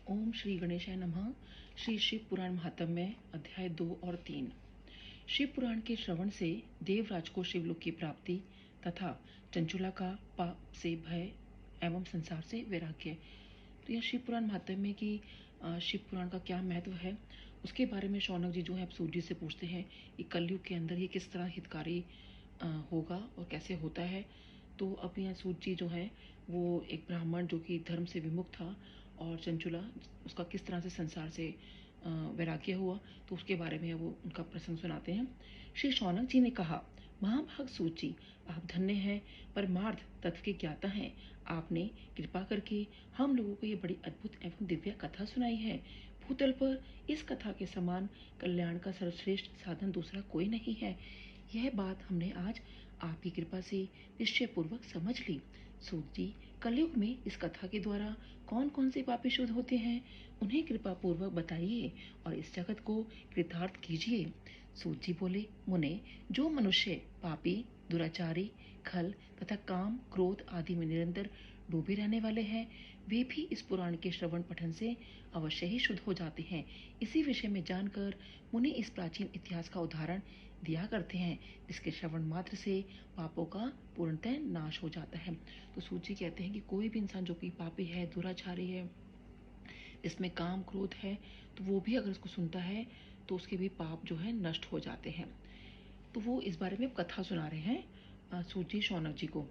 ओम श्री गणेशाय नमः। श्री शिव पुराण महात्म्य अध्याय 2 और 3। शिव पुराण के श्रवण से देवराज को शिवलोक की प्राप्ति तथा चंचुला का पाप से भय एवं संसार से वैराग्य। तो यह शिव पुराण महात्म्य की शिव पुराण का क्या महत्व है उसके बारे में शौनक जी जो है सूत जी से पूछते हैं कि कलयुग के अंदर ये किस तरह हितकारी होगा और कैसे होता है। तो अब यहाँ सूत जी जो है वो एक ब्राह्मण जो कि धर्म से विमुख था और चंचुला उसका किस तरह से संसार से वैराग्य हुआ तो उसके बारे में वो उनका प्रसंग सुनाते हैं। श्री शौनक जी ने कहा, महाभाग सूत जी, आप धन्य हैं, परमार्थ तत्व के ज्ञाता हैं। आपने कृपा करके हम लोगों को ये बड़ी अद्भुत एवं दिव्य कथा सुनाई है। भूतल पर इस कथा के समान कल्याण का सर्वश्रेष्ठ साधन दूसरा कोई नहीं है। यह बात हमने आज आप की कृपा से निश्चय पूर्वक समझ ली। सूत जी, कलयुग में इस कथा के द्वारा कौन कौन से पापी शुद्ध होते हैं, उन्हें कृपा पूर्वक बताइए और इस जगत को कृतार्थ कीजिए। सूत जी बोले, मुने, जो मनुष्य पापी, दुराचारी, खल तथा काम, क्रोध आदि में निरंतर डूबे रहने वाले हैं, वे भी इस पुराण के श्रवण पठन से अवश्य ही शुद्ध हो जाते हैं। इसी विषय में जानकर मुनि इस प्राचीन इतिहास का उदाहरण दिया करते हैं, जिसके श्रवण मात्र से पापों का पूर्णतः नाश हो जाता है। तो सूत जी कहते हैं कि कोई भी इंसान जो कि पापी है, दुराचारी है, इसमें काम क्रोध है, तो वो भी अगर उसको सुनता है तो उसके भी पाप जो है नष्ट हो जाते हैं। तो वो इस बारे में कथा सुना रहे हैं सूत जी शौनक जी को।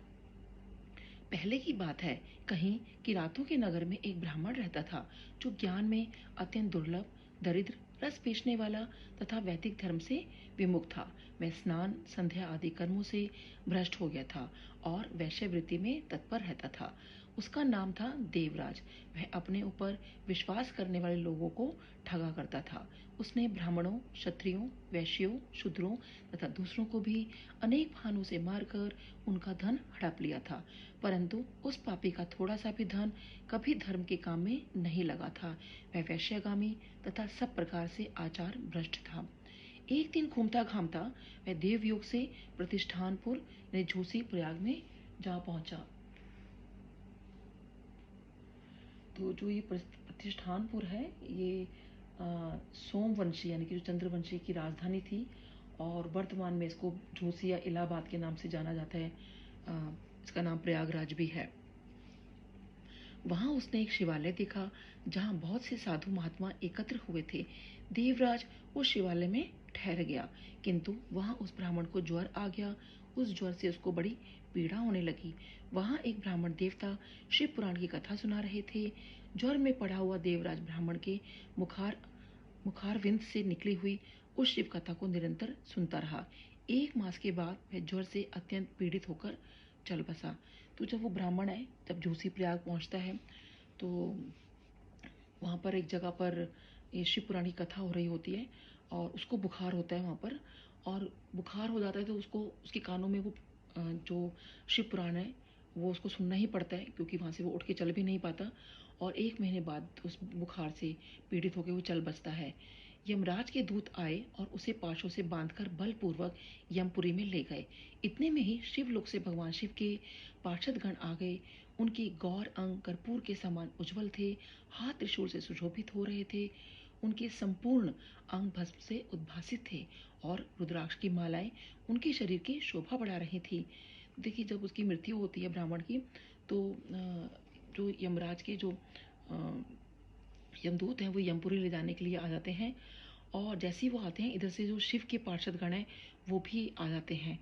पहले की बात है कहीं कि रातों के नगर में एक ब्राह्मण रहता था जो ज्ञान में अत्यंत दुर्लभ, दरिद्र, रस बेचने वाला तथा वैदिक धर्म से विमुख था। वह स्नान संध्या आदि कर्मों से भ्रष्ट हो गया था और वैश्यवृत्ति में तत्पर रहता था। उसका नाम था देवराज। वह अपने ऊपर विश्वास करने वाले लोगों को ठगा करता था। उसने ब्राह्मणों, क्षत्रियों, वैश्यों, शूद्रों तथा दूसरों को भी अनेक भानों से मारकर उनका धन हड़प लिया था, परंतु उस पापी का थोड़ा सा भी धन कभी धर्म के काम में नहीं लगा था। वह वैश्यगामी तथा सब प्रकार से आचार भ्रष्ट था। एक दिन घूमता घामता वह देवयोग से प्रतिष्ठानपुर यानी झूसी प्रयाग में जा पहुंचा। तो जो ये प्रतिष्ठानपुर है ये सोमवंशी यानी कि जो चंद्रवंशी की राजधानी थी और वर्तमान में इसको झूसी या इलाहाबाद के नाम से जाना जाता है। इसका नाम प्रयागराज भी है। वहां उसने एक शिवालय देखा जहां बहुत से साधु महात्मा एकत्र हुए थे। देवराज उस शिवालय में ठहर गया, किंतु वहां उस ब्राह्मण को ज्वर आ गया। उस ज्वर से उसको बड़ी पीड़ा होने लगी। वहां एक ब्राह्मण देवता शिव पुराण की कथा सुना रहे थे। ज्वर में पड़ा हुआ देवराज ब्राह्मण के मुखारविंद से निकली हुई उस शिव कथा को निरंतर सुनता रहा। 1 मास के बाद वह ज्वर से अत्यंत पीड़ित होकर चल बसा। तो जब वो ब्राह्मण है, जब झूसी प्रयाग पहुंचता है तो वहाँ पर एक जगह पर ये शिव पुराण की कथा हो रही होती है और उसको बुखार होता है वहाँ पर। और बुखार हो जाता है तो उसको उसके कानों में वो जो शिव पुराण है वो उसको सुनना ही पड़ता है, क्योंकि वहाँ से वो उठ के चल भी नहीं पाता। और 1 महीने बाद उस बुखार से पीड़ित होकर वो चल बसता है। यमराज के दूत आए और उसे पाशों से बांधकर बलपूर्वक यमपुरी में ले गए। इतने में ही शिवलोक से भगवान शिव के पार्षदगण आ गए। उनके गौर अंग कर्पूर के समान उज्जवल थे, हाथ त्रिशूल से सुशोभित हो रहे थे। उनके संपूर्ण अंग भस्म से उद्भासित थे और रुद्राक्ष की मालाएं उनके शरीर की शोभा बढ़ा रही थी। देखिए, जब उसकी मृत्यु होती है ब्राह्मण की, तो जो यमराज के जो यमदूत हैं वो यमपुरी ले जाने के लिए आ जाते हैं। और जैसे ही वो आते हैं, इधर से जो शिव के पार्षदगण हैं वो भी आ जाते हैं।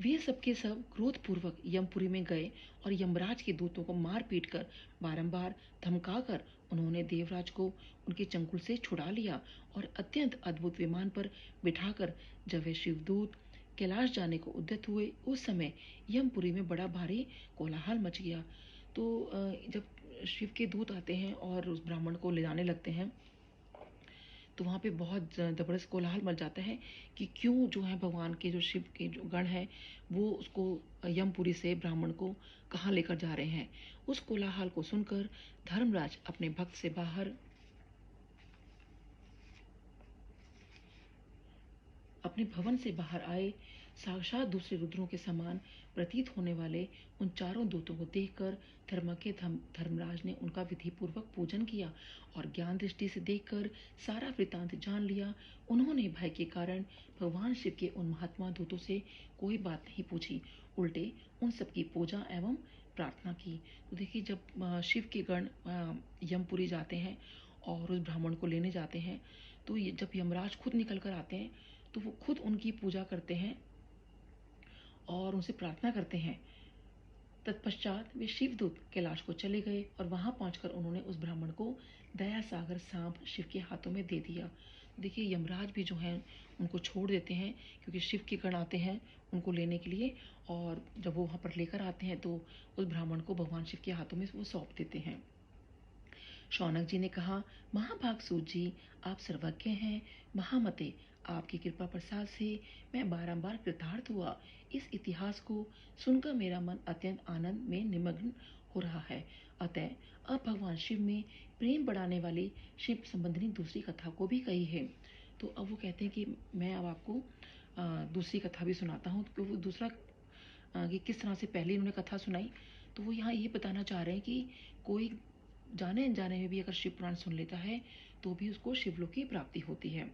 वे सबके सब क्रोधपूर्वक यमपुरी में गए और यमराज के दूतों को मार पीट कर बारंबार धमकाकर उन्होंने देवराज को उनके चंगुल से छुड़ा लिया और अत्यंत अद्भुत विमान पर बिठाकर जब वे शिवदूत कैलाश जाने को उद्यत हुए, उस समय यमपुरी में बड़ा भारी कोलाहल मच गया। तो जब शिव के दूत आते हैं और उस ब्राह्मण को ले जाने लगते हैं तो वहाँ पे बहुत ज़बरदस्त कोलाहल मच जाता है कि क्यों जो है भगवान के जो शिव के जो गण हैं वो उसको यमपुरी से ब्राह्मण को कहाँ लेकर जा रहे हैं। उस कोलाहल को सुनकर धर्मराज अपने भक्त से बाहर अपने भवन से बाहर आए। साक्षात दूसरे रुद्रों के समान प्रतीत होने वाले उन चारों दूतों को देखकर धर्मराज ने उनका विधि पूर्वक पूजन किया और ज्ञान दृष्टि से देखकर सारा वृतांत जान लिया। उन्होंने भय के कारण भगवान शिव के उन महात्मा दूतों से कोई बात नहीं पूछी, उल्टे उन सबकी पूजा एवं प्रार्थना की। तो देखिए, जब शिव के गण यमपुरी जाते हैं और उस ब्राह्मण को लेने जाते हैं, तो जब यमराज खुद निकल कर आते हैं तो वो खुद उनकी पूजा करते हैं और उनसे प्रार्थना करते हैं। तत्पश्चात वे शिवदूत कैलाश को चले गए और वहां पहुंचकर उन्होंने उस ब्राह्मण को दया सागर सांप शिव के हाथों में दे दिया। देखिए, यमराज भी जो है उनको छोड़ देते हैं, क्योंकि शिव के गण आते हैं उनको लेने के लिए, और जब वो वहां पर लेकर आते हैं तो उस ब्राह्मण को भगवान शिव के हाथों में वो सौंप देते हैं। शौनक जी ने कहा, महाभाग सूत जी, आप सर्वज्ञ हैं। महामते, आपकी कृपा प्रसाद से मैं बारंबार कृतार्थ हुआ। इस इतिहास को सुनकर मेरा मन अत्यंत आनंद में निमग्न हो रहा है। अतः अब भगवान शिव में प्रेम बढ़ाने वाली शिव संबंधी दूसरी कथा को भी कही है। तो अब वो कहते हैं कि मैं अब आपको दूसरी कथा भी सुनाता हूँ। तो वो दूसरा कि किस तरह से पहले उन्होंने कथा सुनाई, तो वो यहाँ ये बताना चाह रहे हैं कि कोई जाने अनजाने में भी अगर शिव पुराण सुन लेता है तो भी उसको शिवलोक की प्राप्ति होती है।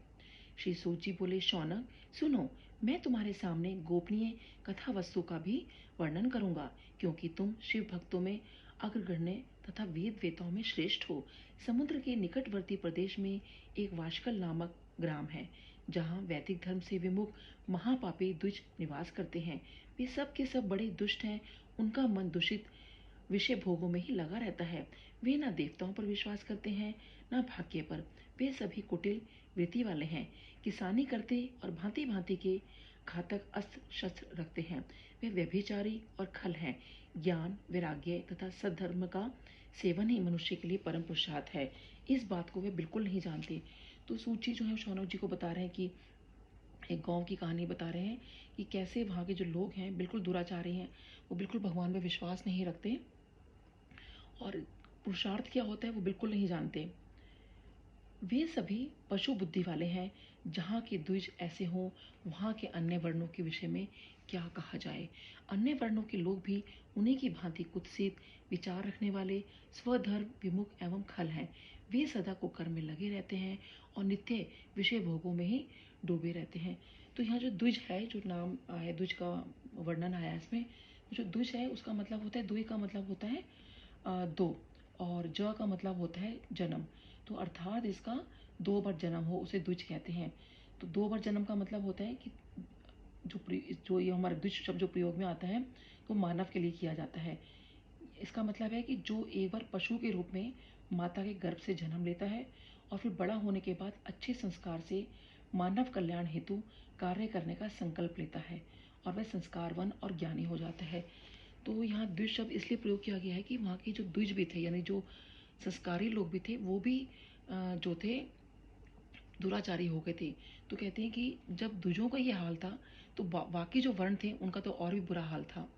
श्री सूत जी बोले, शौनक सुनो, मैं तुम्हारे सामने गोपनीय कथा वस्तु का भी वर्णन करूंगा, क्योंकि तुम शिव भक्तों में अग्रगण्य तथा वेद वेताओं में श्रेष्ठ हो। समुद्र के निकटवर्ती प्रदेश में एक वाशकल नामक ग्राम है, जहाँ वैदिक धर्म से विमुख महापापी द्विज निवास करते हैं। वे सब के सब बड़े दुष्ट हैं। उनका मन दूषित विषय भोगों में ही लगा रहता है। वे न देवताओं पर विश्वास करते हैं, न भाग्य पर। वे सभी कुटिल वृत्ति वाले हैं, किसानी करते और भांति भांति के घातक अस्त्र शस्त्र रखते हैं। वे व्यभिचारी और खल हैं। ज्ञान, वैराग्य तथा सद्धर्म का सेवन ही मनुष्य के लिए परम पुरुषार्थ है। इस बात को वे बिल्कुल नहीं जानते। तो सूची जो है शौनक जी को बता रहे हैं कि एक गांव की कहानी बता रहे हैं कि कैसे वहाँ के जो लोग हैं बिल्कुल दुराचारी हैं, वो बिल्कुल भगवान में विश्वास नहीं रखते और पुरुषार्थ क्या होता है वो बिल्कुल नहीं जानते। वे सभी पशु बुद्धि वाले हैं। जहाँ के द्विज ऐसे हों, वहाँ के अन्य वर्णों के विषय में क्या कहा जाए। अन्य वर्णों के लोग भी उन्हीं की भांति कुत्सित विचार रखने वाले, स्वधर्म विमुख एवं खल हैं। वे सदा कुकर्म में लगे रहते हैं और नित्य विषय भोगों में ही डूबे रहते हैं। तो यहाँ जो द्विज है, जो नाम आया द्विज का वर्णन आया इसमें, जो द्विज है उसका मतलब होता है, द्वि का मतलब होता है दो, और ज का मतलब होता है जन्म। तो अर्थात इसका 2 बार जन्म हो उसे द्विज कहते हैं। तो 2 बार जन्म का मतलब होता है कि जो ये हमारा द्विज शब्द जो प्रयोग में आता है तो मानव के लिए किया जाता है। इसका मतलब है कि जो एक बार पशु के रूप में माता के गर्भ से जन्म लेता है और फिर बड़ा होने के बाद अच्छे संस्कार से मानव कल्याण हेतु कार्य करने का संकल्प लेता है और वह संस्कारवान और ज्ञानी हो जाता है। तो यहाँ द्विज शब्द इसलिए प्रयोग किया गया है कि वहाँ के जो द्विज भी थे, यानी जो संस्कारी लोग भी थे, वो भी जो थे दुराचारी हो गए थे। तो कहते हैं कि जब द्विजों का ये हाल था तो बाकी जो वर्ण थे उनका तो और भी बुरा हाल था।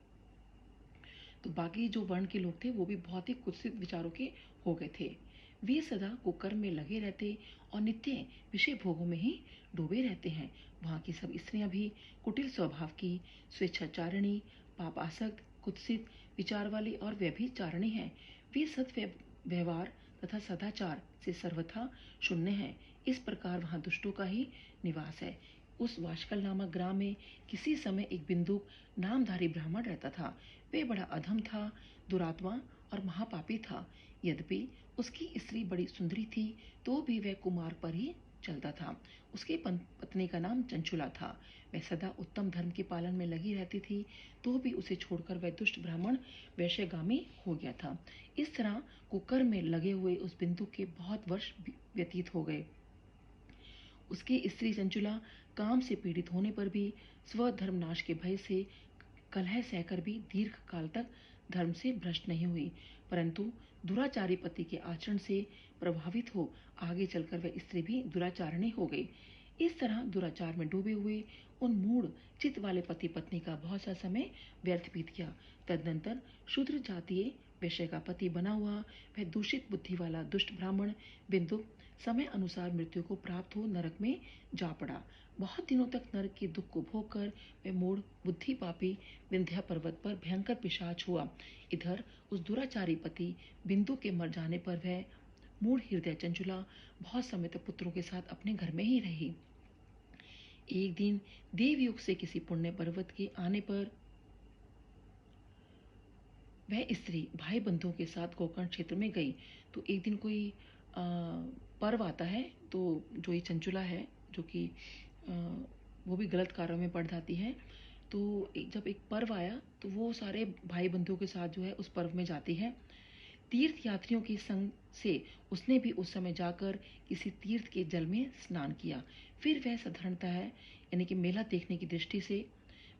तो बाकी जो वर्ण के लोग थे वो भी बहुत ही कुत्सित विचारों के हो गए थे। वे सदा कुकर्म में लगे रहते और नित्य विषय भोगों में ही डूबे रहते हैं। वहाँ की सब स्त्रियां भी कुटिल स्वभाव की, स्वेच्छाचारिणी, पापासक्त, कुत्सित विचार वाली और व्यभिचारिणी हैं। वे सत व्यवहार तथा सदाचार से सर्वथा शून्य हैं। इस प्रकार वहाँ दुष्टों का ही निवास है। उस वाशकल नामक ग्राम में किसी समय एक बिंदु नामधारी ब्राह्मण रहता था। वह बड़ा अधम था, दुरात्मा और महापापी था। यद्यपि उसकी स्त्री बड़ी सुंदरी थी तो भी वह कुमार पर ही चलता था। उसकी पत्नी का नाम चंचुला था। वह सदा उत्तम धर्म के पालन में लगी रहती थी, तो भी उसे छोड़कर वह दुष्ट ब्राह्मण वैश्यगामी हो गया था। इस तरह कुकर्म में लगे हुए उस बिंदु के बहुत वर्ष व्यतीत हो गए। उसकी स्त्री चंचुला काम से पीड़ित होने पर भी स्वधर्म नाश के भय से कलह सहकर भी दीर्घ काल तक धर्म से भ्रष्ट नहीं हुई, परंतु दुराचारी पति के आचरण से प्रभावित हो आगे चलकर वह स्त्री भी दुराचारणी हो गई। इस तरह दुराचार में डूबे हुए उन मूढ़ चित्त वाले पति पत्नी का बहुत सा समय व्यर्थ बीत गया। तदनंतर शूद्र जातीय वैश्य का पति बना हुआ वह दूषित बुद्धि वाला दुष्ट ब्राह्मण बिंदु समय अनुसार मृत्यु को प्राप्त हो नरक में जा पड़ा। बहुत दिनों तक नरक के दुख को भोग कर वह मूढ़ बुद्धि पापी विंध्या पर्वत पर भयंकर पिशाच हुआ। इधर उस दुराचारी पति बिंदु के मर जाने पर वह मूढ़ हृदय चंचुला बहुत समय तक पुत्रों के साथ अपने घर में ही रही। एक दिन देवयुग से किसी पुण्य पर्वत के आने पर वह स्त्री भाई बंधुओं के साथ गोकर्ण क्षेत्र में गई। तो एक दिन कोई पर्व आता है, तो जो ये चंचुला है, जो कि वो भी गलत कार्यों में पड़ जाती है, तो जब एक पर्व आया तो वो सारे भाई बंधुओं के साथ जो है उस पर्व में जाती है। तीर्थ यात्रियों के संग से उसने भी उस समय जाकर किसी तीर्थ के जल में स्नान किया। फिर वह साधारणतः है यानी कि मेला देखने की दृष्टि से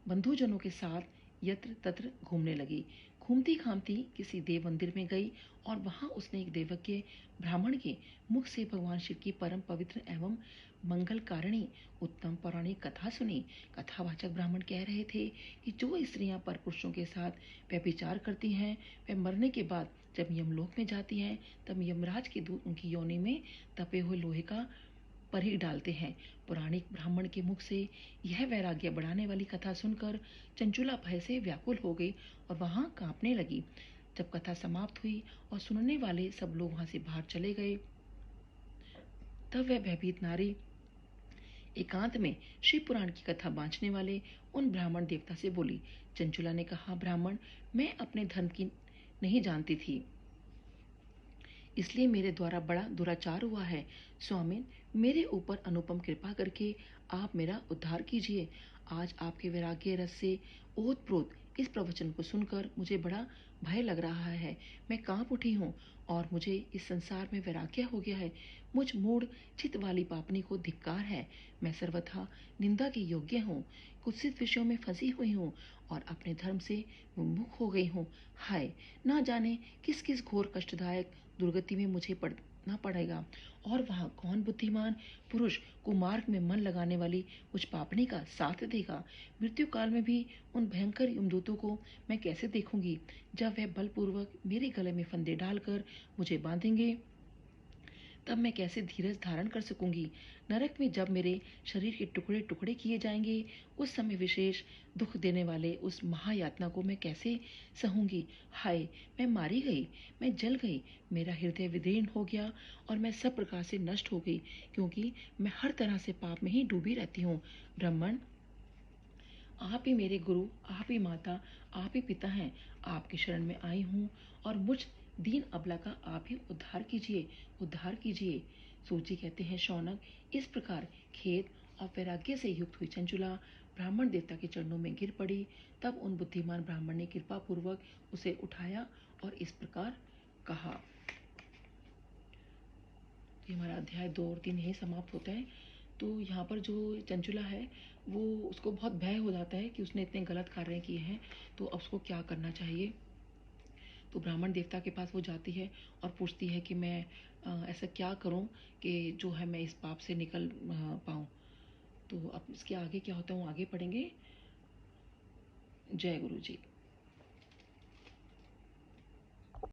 बंधुजनों के साथ यत्र तत्र घूमने लगी। घूमती घामती किसी देव मंदिर में गई और वहां उसने एक देवज्ञ ब्राह्मण के मुख से भगवान शिव की परम पवित्र एवं मंगल कारिणी उत्तम पौराणिक कथा सुनी। कथावाचक ब्राह्मण कह रहे थे कि जो स्त्रियां पर पुरुषों के साथ व्यभिचार करती हैं वह मरने के बाद जब यमलोक में जाती हैं तब यमराज के दूत उनकी योनि में तपे हुए लोहे का परिग डालते हैं। पौराणिक ब्राह्मण के मुख से यह वैराग्य बढ़ाने वाली कथा सुनकर चंचुला भय से व्याकुल हो गई और वहां कांपने लगी। जब कथा समाप्त हुई और सुनने वाले सब लोग वहां से बाहर चले गए तब वह भयभीत नारी एकांत में शिव पुराण की कथा बांचने वाले उन ब्राह्मण देवता से बोली। चंचुला ने कहा, ब्राह्मण, मैं अपने धर्म की नहीं जानती थी, इसलिए मेरे द्वारा बड़ा दुराचार हुआ है। स्वामिन, मेरे ऊपर अनुपम कृपा करके आप मेरा उद्धार कीजिए। आज आपके वैराग्य रस से ओतप्रोत इस प्रवचन को सुनकर मुझे बड़ा भय लग रहा है। मैं कांप उठी हूँ और मुझे इस संसार में वैराग्य हो गया है। मुझ मूढ़ चित्त वाली पापनी को धिक्कार है। मैं सर्वथा निंदा के योग्य हूँ, कुत्सित विषयों में फंसी हुई हूँ और अपने धर्म से विमुख हो गई हूँ। हाय, ना जाने किस किस घोर कष्टदायक दुर्गति में मुझे पड़ना पड़ेगा और वहाँ कौन बुद्धिमान पुरुष कुमार्ग में मन लगाने वाली मुझ पापनी का साथ देगा। मृत्यु काल में भी उन भयंकर यमदूतों को मैं कैसे देखूंगी जब वह बलपूर्वक मेरे गले में फंदे डालकर मुझे बांधेंगे, तब मैं कैसे धीरज धारण कर सकूंगी। नरक में जब मेरे शरीर के टुकड़े टुकड़े किए जाएंगे उस समय विशेष दुख देने वाले उस महायातना को मैं कैसे सहूंगी। हाय, मैं मारी गई, मैं जल गई, मेरा हृदय विदीर्ण हो गया और मैं सब प्रकार से नष्ट हो गई, क्योंकि मैं हर तरह से पाप में ही डूबी रहती हूँ। ब्राह्मण, आप ही मेरे गुरु, आप ही माता, आप ही पिता हैं। आपकी शरण में आई हूँ और मुझ दीन अबला का आप ही उद्धार कीजिए, उद्धार कीजिए। सूची कहते हैं, शौनक, इस प्रकार खेद और वैराग्य से युक्त हुई चंचुला ब्राह्मण देवता के चरणों में गिर पड़ी। तब उन बुद्धिमान ब्राह्मण ने कृपा पूर्वक उसे उठाया और इस प्रकार कहा। ये हमारा अध्याय 2 और 3 यही समाप्त होता है। तो यहाँ पर जो चंचुला है वो उसको बहुत भय हो जाता है कि उसने इतने गलत कार्य किए हैं, तो अब उसको क्या करना चाहिए। तो ब्राह्मण देवता के पास वो जाती है और पूछती है कि मैं ऐसा क्या करूं कि जो है मैं इस पाप से निकल पाऊं। तो अब इसके आगे क्या होता है वो आगे पढ़ेंगे। जय गुरु जी।